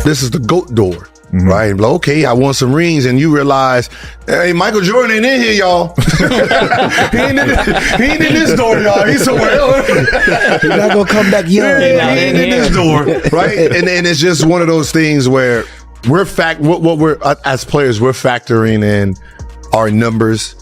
This is the GOAT door. Right? Like, okay, I want some rings, and you realize, hey, Michael Jordan ain't in here, y'all. he ain't in this door, y'all. He's somewhere else. He's not gonna come back young. He ain't in this door, right? And it's just one of those things where what we're as players, we're factoring in our numbers,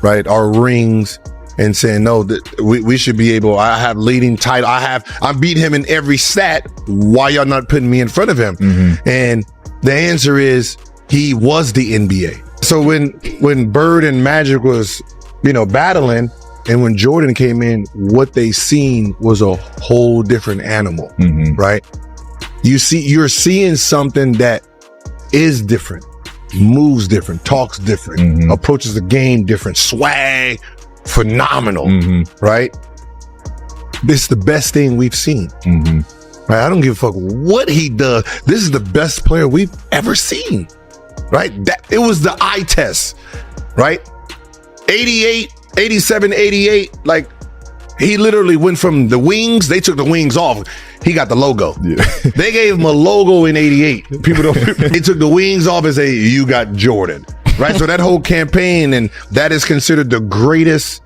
right? Our rings. And saying, no, we should be able, I have leading title. I'm beating him in every stat. Why y'all not putting me in front of him? And the answer is he was the NBA. So when Bird and Magic was, battling, and when Jordan came in, what they seen was a whole different animal, right? You're seeing something that is different, moves different, talks different, approaches the game different, swag, phenomenal, right? This is the best thing we've seen. Right? I don't give a fuck what he does. This is the best player we've ever seen, right? It was the eye test, right? 88, 87, 88, like he literally went from the wings. They took the wings off. He got the logo. Yeah. They gave him a logo in 88. They took the wings off and say, you got Jordan. Right, so that whole campaign, and that is considered the greatest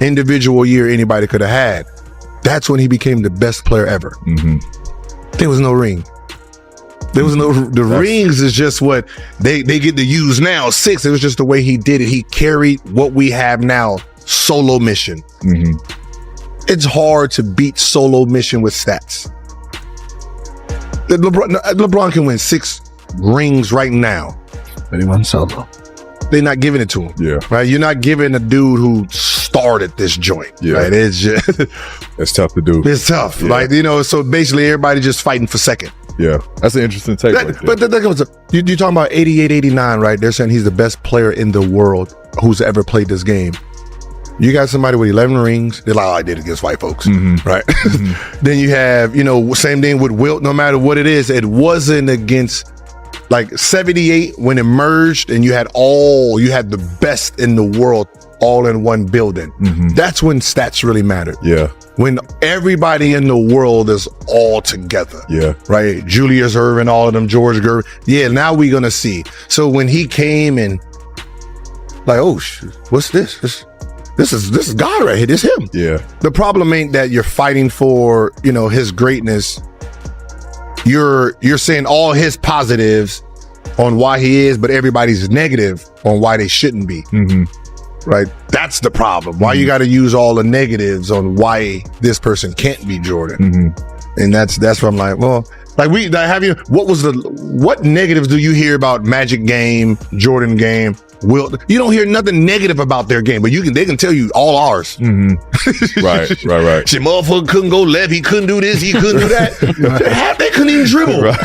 individual year anybody could have had. That's when he became the best player ever. There was no ring. The rings is just what they get to use now. 6, it was just the way he did it. He carried what we have now, solo mission. It's hard to beat solo mission with stats. LeBron can win 6 rings right now. But he won solo. They're not giving it to him. Yeah. Right? You're not giving a dude who started this joint. Yeah. Right? It's just it's tough to do. It's tough. Yeah. Like, so basically everybody just fighting for second. Yeah. That's an interesting take. But that goes up. You're talking about 88, 89, right? They're saying he's the best player in the world who's ever played this game. You got somebody with 11 rings. They're like, I did it against white folks. Right? Then you have, same thing with Wilt. No matter what it is, it wasn't against like 78 when it merged and you had the best in the world all in one building. That's when stats really mattered. Yeah. When everybody in the world is all together. Yeah. Right? Julius Erving, all of them, George Gervin. Yeah, now we're going to see. So when he came and like, oh, what's this? This is God right here. This is him. Yeah. The problem ain't that you're fighting for, his greatness. You're saying all his positives on why he is, but everybody's negative on why they shouldn't be. Right? That's the problem. Why you got to use all the negatives on why this person can't be Jordan. And that's where I'm like, well, like what negatives do you hear about Magic game, Jordan game? You don't hear nothing negative about their game, but they can tell you all ours. Right. Shit, motherfucker couldn't go left. He couldn't do this. He couldn't do that. They couldn't even dribble. Right.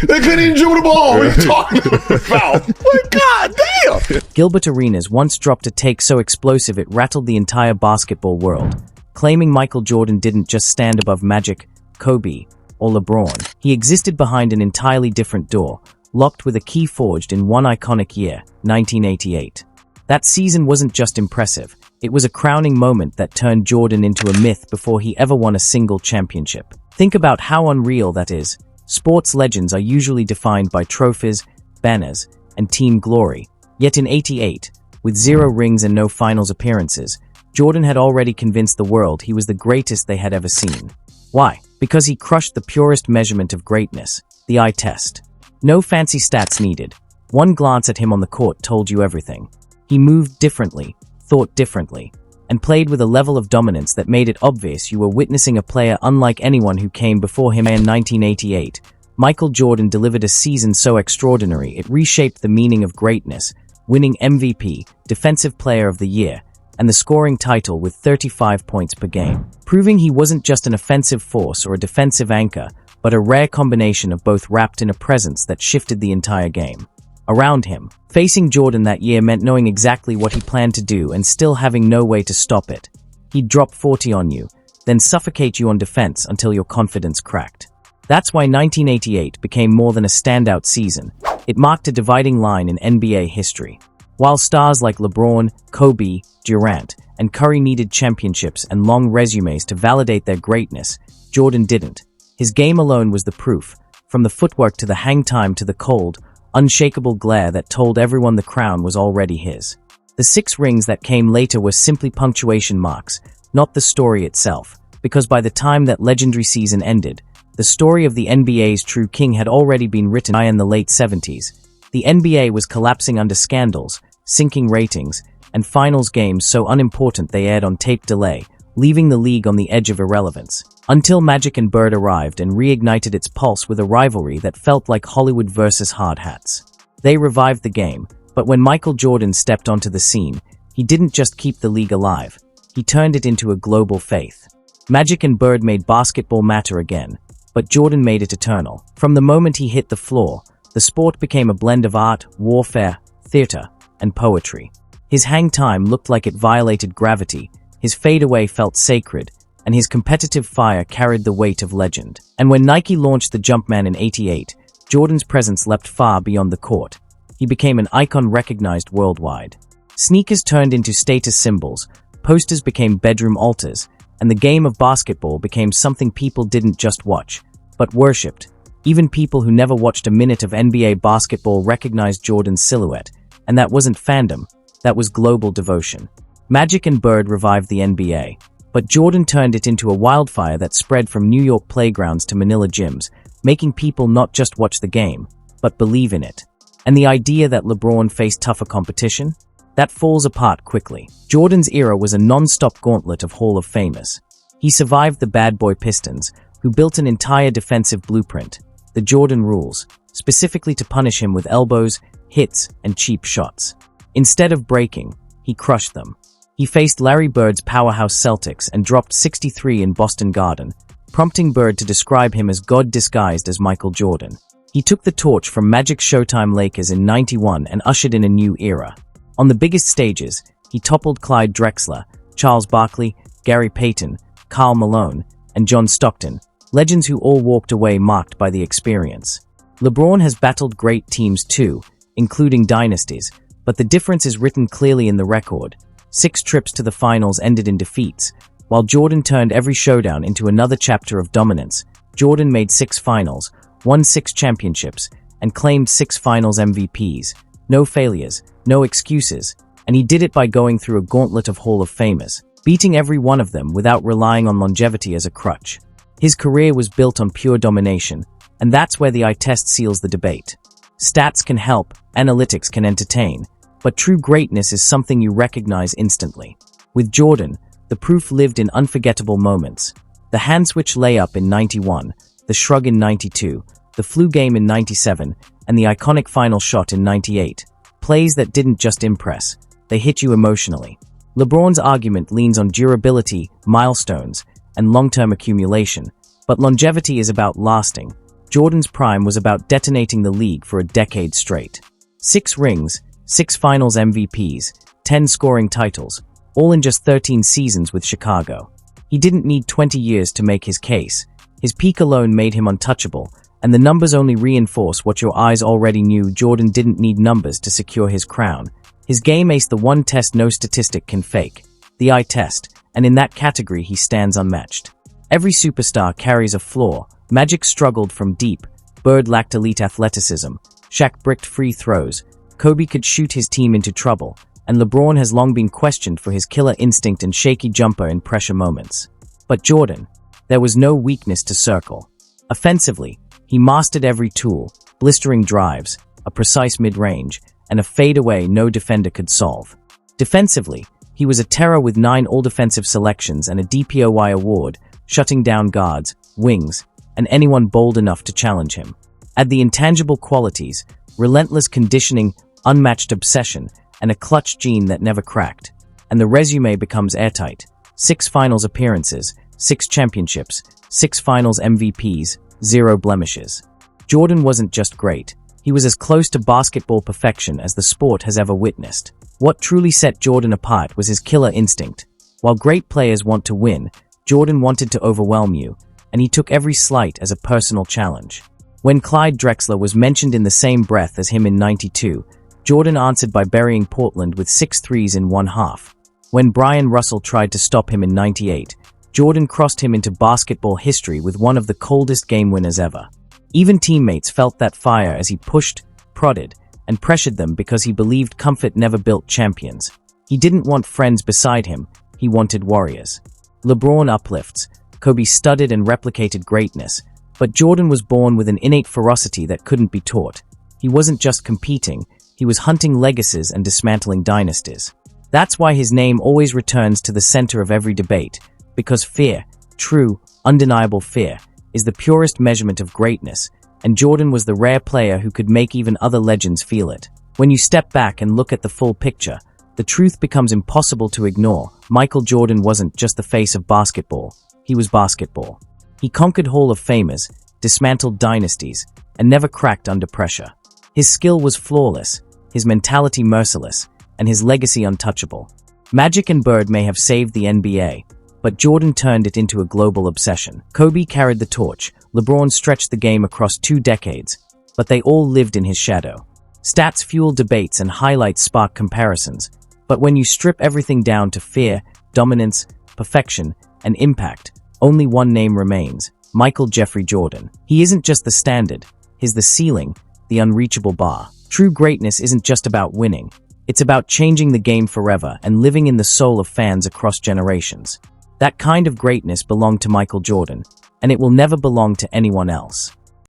They couldn't even dribble the ball. What are you talking about? Like, God damn. Gilbert Arenas once dropped a take so explosive it rattled the entire basketball world, claiming Michael Jordan didn't just stand above Magic, Kobe, or LeBron. He existed behind an entirely different door, locked with a key forged in one iconic year, 1988. That season wasn't just impressive, it was a crowning moment that turned Jordan into a myth before he ever won a single championship. Think about how unreal that is. Sports legends are usually defined by trophies, banners, and team glory. Yet in '88, with 0 rings and no finals appearances, Jordan had already convinced the world he was the greatest they had ever seen. Why? Because he crushed the purest measurement of greatness, the eye test. No fancy stats needed. One glance at him on the court told you everything. He moved differently, thought differently, and played with a level of dominance that made it obvious you were witnessing a player unlike anyone who came before him. In 1988, Michael Jordan delivered a season so extraordinary it reshaped the meaning of greatness, winning MVP, Defensive Player of the Year, and the scoring title with 35 points per game, proving he wasn't just an offensive force or a defensive anchor, but a rare combination of both wrapped in a presence that shifted the entire game. Around him, facing Jordan that year meant knowing exactly what he planned to do and still having no way to stop it. He'd drop 40 on you, then suffocate you on defense until your confidence cracked. That's why 1988 became more than a standout season. It marked a dividing line in NBA history. While stars like LeBron, Kobe, Durant, and Curry needed championships and long resumes to validate their greatness, Jordan didn't. His game alone was the proof, from the footwork to the hang time to the cold, unshakable glare that told everyone the crown was already his. The 6 rings that came later were simply punctuation marks, not the story itself, because by the time that legendary season ended, the story of the NBA's true king had already been written. In the late 70s, the NBA was collapsing under scandals, sinking ratings, and finals games so unimportant they aired on tape delay, leaving the league on the edge of irrelevance. Until Magic and Bird arrived and reignited its pulse with a rivalry that felt like Hollywood versus hard hats. They revived the game, but when Michael Jordan stepped onto the scene, he didn't just keep the league alive, he turned it into a global faith. Magic and Bird made basketball matter again, but Jordan made it eternal. From the moment he hit the floor, the sport became a blend of art, warfare, theater, and poetry. His hang time looked like it violated gravity, his fadeaway felt sacred, and his competitive fire carried the weight of legend. And when Nike launched the Jumpman in '88, Jordan's presence leapt far beyond the court. He became an icon recognized worldwide. Sneakers turned into status symbols, posters became bedroom altars, and the game of basketball became something people didn't just watch, but worshipped. Even people who never watched a minute of NBA basketball recognized Jordan's silhouette, and that wasn't fandom, that was global devotion. Magic and Bird revived the NBA, but Jordan turned it into a wildfire that spread from New York playgrounds to Manila gyms, making people not just watch the game, but believe in it. And the idea that LeBron faced tougher competition? That falls apart quickly. Jordan's era was a non-stop gauntlet of Hall of Famers. He survived the bad boy Pistons, who built an entire defensive blueprint, the Jordan rules, specifically to punish him with elbows, hits, and cheap shots. Instead of breaking, he crushed them. He faced Larry Bird's powerhouse Celtics and dropped 63 in Boston Garden, prompting Bird to describe him as God disguised as Michael Jordan. He took the torch from Magic's Showtime Lakers in '91 and ushered in a new era. On the biggest stages, he toppled Clyde Drexler, Charles Barkley, Gary Payton, Karl Malone, and John Stockton, legends who all walked away marked by the experience. LeBron has battled great teams too, including dynasties, but the difference is written clearly in the record. 6 trips to the finals ended in defeats. While Jordan turned every showdown into another chapter of dominance, Jordan made 6 finals, won 6 championships, and claimed 6 finals MVPs. No failures, no excuses, and he did it by going through a gauntlet of Hall of Famers, beating every one of them without relying on longevity as a crutch. His career was built on pure domination, and that's where the eye test seals the debate. Stats can help, analytics can entertain, but true greatness is something you recognize instantly. With Jordan, the proof lived in unforgettable moments. The hand switch layup in '91, the shrug in '92, the flu game in '97, and the iconic final shot in '98. Plays that didn't just impress, they hit you emotionally. LeBron's argument leans on durability, milestones, and long-term accumulation, but longevity is about lasting. Jordan's prime was about detonating the league for a decade straight. 6 rings, 6 finals MVPs, 10 scoring titles, all in just 13 seasons with Chicago. He didn't need 20 years to make his case. His peak alone made him untouchable, and the numbers only reinforce what your eyes already knew. Jordan didn't need numbers to secure his crown. His game aced the one test no statistic can fake, the eye test, and in that category he stands unmatched. Every superstar carries a flaw. Magic struggled from deep, Bird lacked elite athleticism, Shaq bricked free throws, Kobe could shoot his team into trouble, and LeBron has long been questioned for his killer instinct and shaky jumper in pressure moments. But Jordan, there was no weakness to circle. Offensively, he mastered every tool, blistering drives, a precise mid-range, and a fadeaway no defender could solve. Defensively, he was a terror with 9 all-defensive selections and a DPOY award, shutting down guards, wings, and anyone bold enough to challenge him. Add the intangible qualities, relentless conditioning, unmatched obsession, and a clutch gene that never cracked, and the resume becomes airtight. 6 finals appearances, 6 championships, 6 finals MVPs, 0 blemishes. Jordan wasn't just great, he was as close to basketball perfection as the sport has ever witnessed. What truly set Jordan apart was his killer instinct. While great players want to win, Jordan wanted to overwhelm you, and he took every slight as a personal challenge. When Clyde Drexler was mentioned in the same breath as him in '92, Jordan answered by burying Portland with 6 threes in one half. When Brian Russell tried to stop him in '98, Jordan crossed him into basketball history with one of the coldest game winners ever. Even teammates felt that fire as he pushed, prodded, and pressured them because he believed comfort never built champions. He didn't want friends beside him, he wanted warriors. LeBron uplifts, Kobe studied and replicated greatness, but Jordan was born with an innate ferocity that couldn't be taught. He wasn't just competing, he was hunting legacies and dismantling dynasties. That's why his name always returns to the center of every debate, because fear, true, undeniable fear, is the purest measurement of greatness, and Jordan was the rare player who could make even other legends feel it. When you step back and look at the full picture, the truth becomes impossible to ignore. Michael Jordan wasn't just the face of basketball, he was basketball. He conquered Hall of Famers, dismantled dynasties, and never cracked under pressure. His skill was flawless, his mentality merciless, and his legacy untouchable. Magic and Bird may have saved the NBA, but Jordan turned it into a global obsession. Kobe carried the torch, LeBron stretched the game across 2 decades, but they all lived in his shadow. Stats fuel debates and highlights spark comparisons, but when you strip everything down to fear, dominance, perfection, and impact, only one name remains: Michael Jeffrey Jordan. He isn't just the standard, he's the ceiling, the unreachable bar. True greatness isn't just about winning, it's about changing the game forever and living in the soul of fans across generations. That kind of greatness belonged to Michael Jordan, and it will never belong to anyone else.